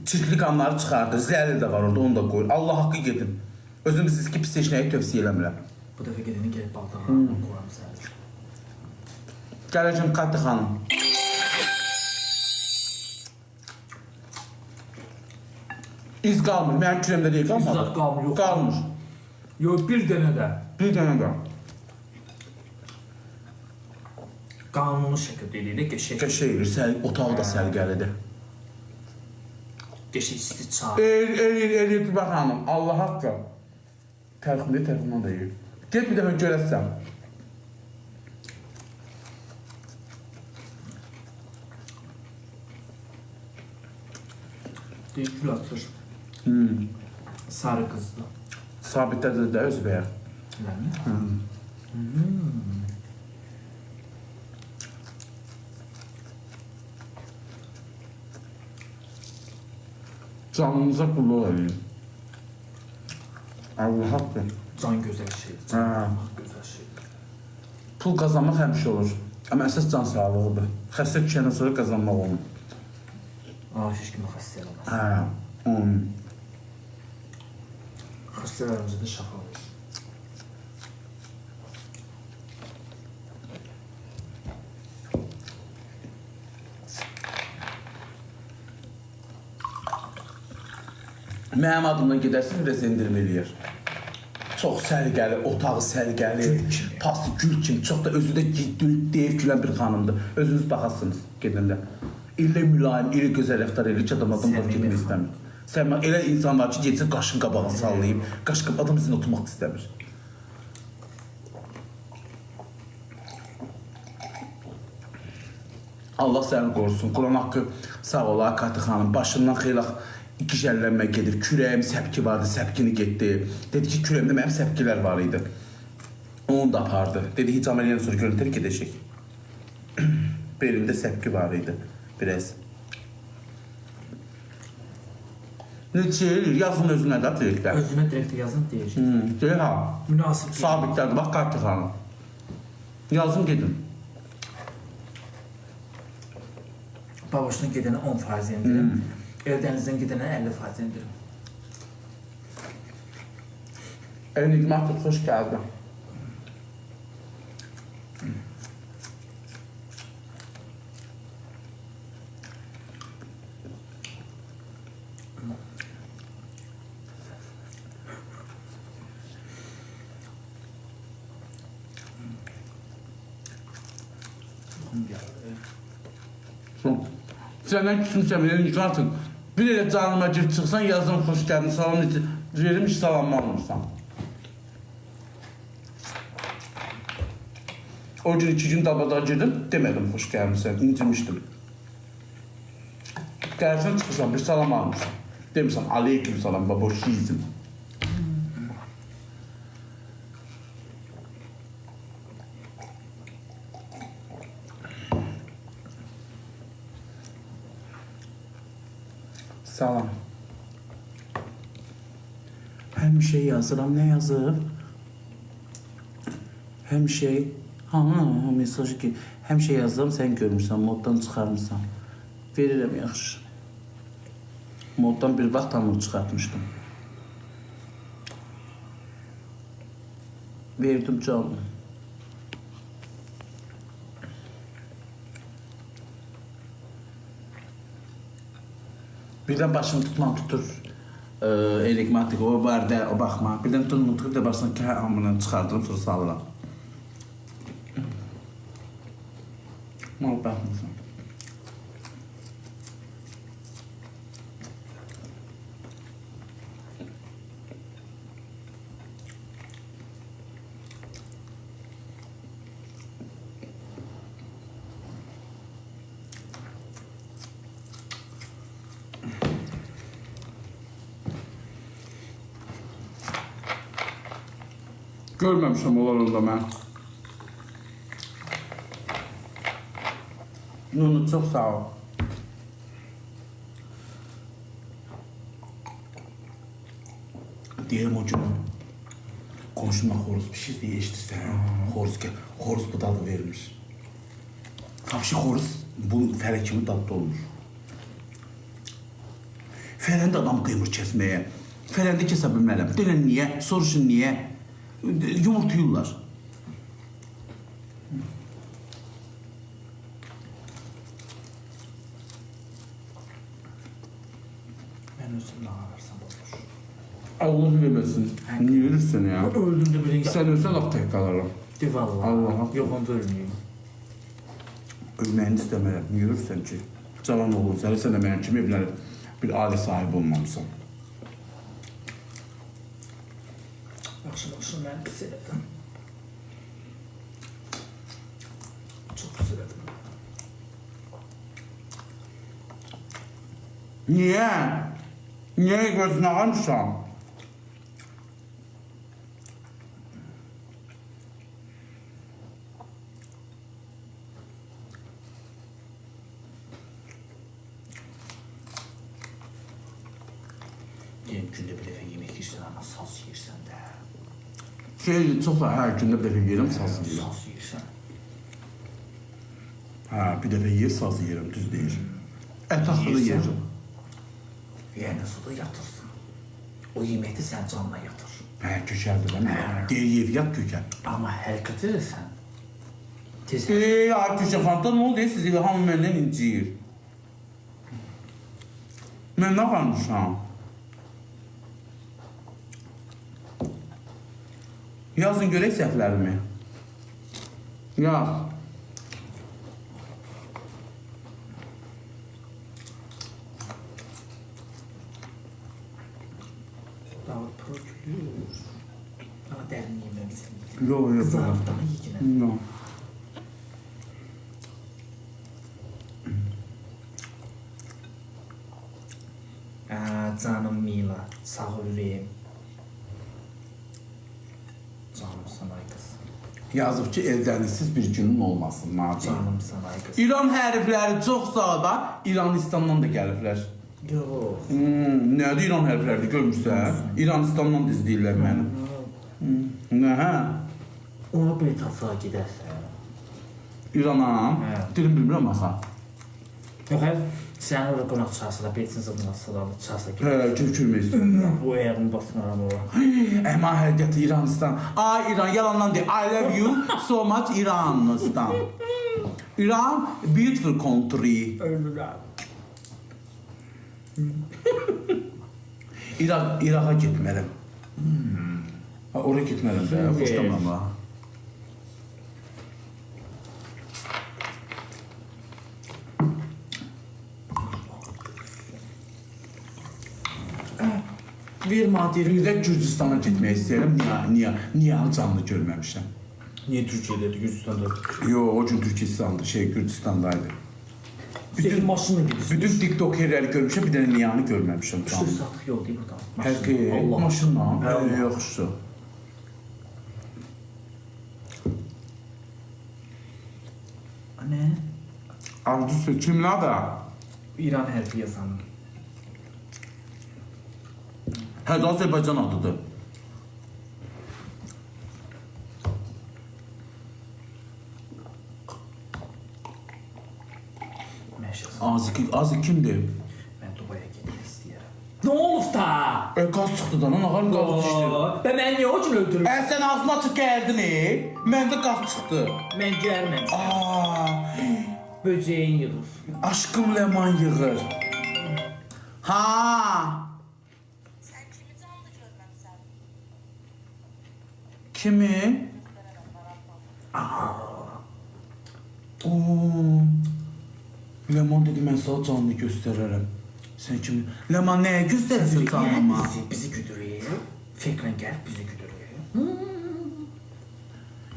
çirkli qanları çıxardır. Zəhəri də var orada, onu da qoyur. Allah haqqı gedin. Özüm siz ki, pis seçməyi tövsiyə eləmirəm. Bu dəfə gedəni gəlib baltaqlarından qoyam səhər. Gələcəm Katya xanım. İz qalmır. Mənim kürəmdə deyil, qalmadı. İz zad qalmır, yox. Qalmır. Yox, bir dənə də. Bir dənə də. Qanuni şəkildə eləyir, qəşək. Qəşək, otağı da sərgəlidir. Qəşək isti çay. Eləyir, bir baxanım. Allah haqqı. Tərximdən da yiyir. Get bir dəfə görəsən. Deyir, gül atır. Sarı qızdı. Sabitlədir də özü bəyər. Canınıza qulluq edin. Allah haqqı. Can gözəl şeydir. Can gözəl şeydir. Pul qazanmaq həmişə olur. Amma əsas can sağlığıdır. Xəstə düşəndən sonra qazanmaq olur. Heç kimi xəstə eləməz. Hə. Xəstələrimizə də şafa olur. Mənim adımdan gedərsiniz, biraz endirim eləyər. Çox sərgəli, otağı sərgəli, pastı gül kimi, çox da özü də deyib gülən bir xanımdır. Özünüz baxasınız gedəndə. İllə mülayim, illə gözəl rəftar eləyir ki, adam var gedin istəmir. Sən elə insan var ki, getsin qaşın qabağını sallayıb, adam sizin oturmaq istəmir. Allah səni qorusun. Quran haqqı sağ ola, Katya xanım. Başından xeyli gicəllənmə gedir. Kürəyim səpki vardı, səpkini getdi. Dedi ki, kürəyimdə mənim səpkilər var idi. Onu da apardı. Dedi, hiç ameliyatdan sonra görüntülər gedəcək. Belimdə səpki var idi. Biraz. Neçə eləyir? Yazın özünə də direktlər. Özünə direkt yazın deyəcək. Deyir ha. Münasib. Sabitlərdir. Bax, Katya xanım. Yazın gedin. Baboşdan gedənə 10% endirim. Eldənizdən gedənə 50% endirim. Enigmatik, xoş gəldin. Səndən küsmüşəm, enigmatik. Bir elə canıma girib çıxsan, yazın xoş gəldin, salam verim, hiç salamma olmursan. O gün 2 gün dabada girdim, demədim xoş gəlmişsən, incimişdim. Gəlsən çıxırsan, bir salam almışsan. Demirsən, aleyküm salam, baboş yiyizim. Salam. Həmişə yazıram, nə yazıb? Həmişə, mesajı ki, həmişə yazıram, sən görmürsən, moddan çıxarmırsan. Verirəm, yaxşı. Moddan bir vaxt hamur çıxartmışdım. Verdim canım. Birdən başını tutmam tutur. Enigmatik, o var da, o baxma. Birdən tutmam tutur da başını hamurdan çıxardırım, sonra salıram. Mal baxmırsan. Görməmişəm olar onda mən. Nunu çox sağ ol. Deyirəm o gün qonşumla xoruz pişir deyə eşitirsən. Xoruz bu dadı vermiş. Vapşı xoruz bu fərə kimi dadlı olmuş. Fələndə adam qıymır kəsməyə. Fələndə kəsə bilmərəm. Deyən niyə? Soruşun niyə? Yumurtayırlar. Mən özüm nə ağarsam olur. Allah verməsin. Niyə ölürsən ya? Öldüm də bilin. Sən ölsən lap tək qalaram. De vallahi. Allah. Yox, onda ölməyim. Ölməyini istəmərəm. Niyə ölürsən ki? Cavan oğlun səni, sən də mənim kimi evlənib bir ailə sahibi olmamısan. Yaxşı, mən pis elədim. Çox pis elədim. Niyə? Niyə gözünə almışam? Deyim, gündə bir dəfə yemək yiyirsən, amma saz yiyirsən də. Çox da hər gündə bir dəfə yeyirəm, saz yeyirəm. Saz yiyirsən. Hə, bir dəfə yeyir, saz yeyirəm, düz deyir. Ət axırı yeyirəm. Yəni suda yatırsın. O yeməkdə sən canına yatır. Hə, kökəldir də mən. Deyir, yev yat kökəl. Amma hərəkət edirsən. Tez Ay kökəl xanımda nə oldu? Siz hamı məndən inciyir. Mən nə qalmışam? Yazın görək səhvlərimi. Yaz. daha protülür. Daha dərin yeməlisin. Yox, yox. Kızartma yiyinə. Yox. Canım Mila, sağ ürəyim. Canım sana qız. Yazıb ki, eldənizsiz bir günün olmasın, Naci. Canım sana qız. İran hərfləri çox sağda, İranistandan da gəliblər. Yox. Nədir İran hərfləri görmürsən? İranistandan da izləyirlər məni. Nə, hə? Ona bir tafağa gedərsən. İranam? Hə. Dilim bilmirəm axı. Yox, sən orada qonaq çarşıda, Betin zıdına sıralı çarşıda Hə, gedərsən. kürkürmə istəyirəm. Bu ayağını basmaram ora. Əma hərəkəti İranistan. Ay İran, yalandan deyil. I love you so much İranistan. İran, beautiful country. Ölürəm. İraqa getmərəm. Ha, ora getmərəm də, xoşlamam ha. Bir madiri. Bir də Gürcüstana getmək istəyirəm. Niyə canlı görməmişəm? Niyə Türkiyədədir, Gürcüstanda? Yo, o gün Türkistandı, Gürcüstandaydı. Bütün maşınla gidiyorsun. Bütün TikTokerləri görmüşəm, bir dənə Niyanı görməmişəm İşte canlı. satıq yol değil buradan. Həqiqi, Allah. maşınla, Allah. yaxşı. Ne? Arzusu kimlər də? İran hərfi yazan. Hə, də Azərbaycan adıdır. Azı kimdir? Ben Dubai'ye gitmek istiyorum. Ne olub da? Qaz çıxdı da, ağarım qaz düşdü. Ben beni niye o gün öldürürüm? Sən ağzını açıq gəldin, məndə qaz çıxdı. Ben gelmemişim. Böceğin yılır. Aşkım ləman yığır. Ha! Sen kimi canlı görməmsən? Kimi? Oo. Ləman dedi, mən sənə canlı göstərərəm. Sən kimi? Ləman nəyə göstərəsən canlıma? Bizi güdürüyor. Fikren gel bizi güdürüyor.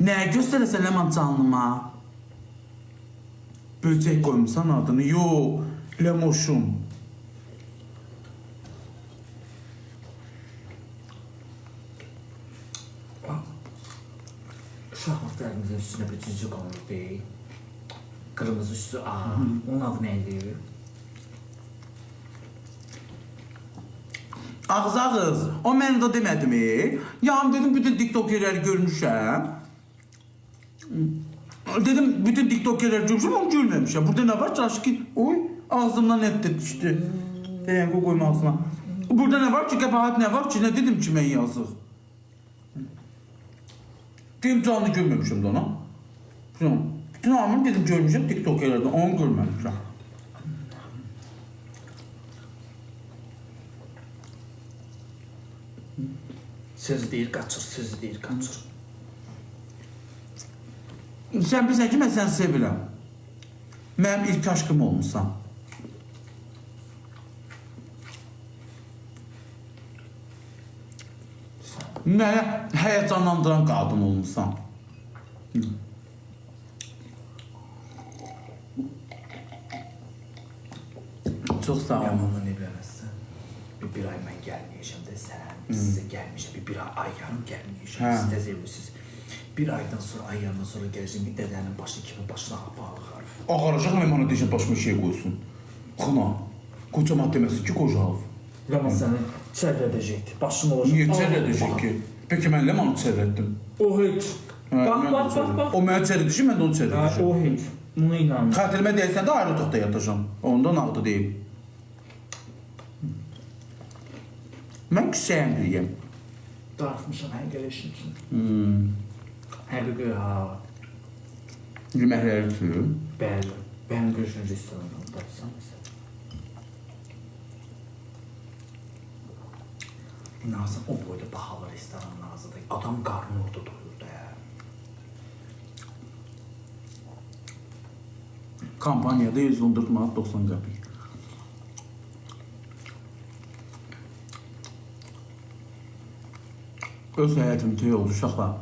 Nəyə göstərəsən Ləman canlıma? Böcək qoymuşsan adını. Yox, Ləmoşum. Şahmatlarımızın üstüne bir cücük olur değil. Kırmızı üstü onun adı neydi? Ağız, o mən də demədim. Yağım dedim, bütün TikTokerləri görmüşəm. Dedim, bütün TikTokerləri görmüşəm, onu görməmişəm. Burada nə var? Caşki, oy, ağzımdan et də düşdü. dayanqı qoymasına. Burada nə var ki, qəbahət nə var ki, nə dedim ki, mən yazıq. Deyim canlı görməmişim də ona. Bütün hamını dedim görmüşəm TikTokerlərdən, onu görməmişəm. Söz deyir, qaçır, söz deyir, qaçır. Sən bilirsən ki, mən səni sevirəm. Mənim ilk aşkım olmuşsan. Mənə həyəcanlandıran qadın olmuşsan. Çox sağ ol. Yamanla evlənəsən. Bir ay mən gəlməyəcəm də sən. Sizə gəlməyəcəm. Bir ay yarım gəlməyəcəm. Hə. Siz də sevmişsiniz. Bir aydan sonra, ay yarımdan sonra gələcəm. Bir dədənin başı kimi başına bağlar. Ağaracaq mən bana deyəcəm başıma şey qoysun. Xına. Qocamat deməsin ki, qocav. Yaman səni çərlədəcəkdir. Başın olacaq. Niyə çərlədəcək ki? Peki mən Lemanı çərlətdim. O heç. Bax. O mənə çərlədəcək, mən də onu Ha, çərlədəcəm. o heç. Buna inanmıram. Xatirimə deyilsən də ayrı otaqda yatacam. Ondan ağdı deyil. Mən küsəyəm deyəm. Dartmışam həqiqələşin üçün. Həqiqi ha. Yeməkləri sürüm. Bəli. Bənim görüşün restorandan baxsan məsələn. İnansın o boyda bahalı restoranın ağzıda. Adam qarnı orada doyur da. Kampaniyada 114 manat 90 qəpik. Öz həyatım tüy oldu uşaqlar.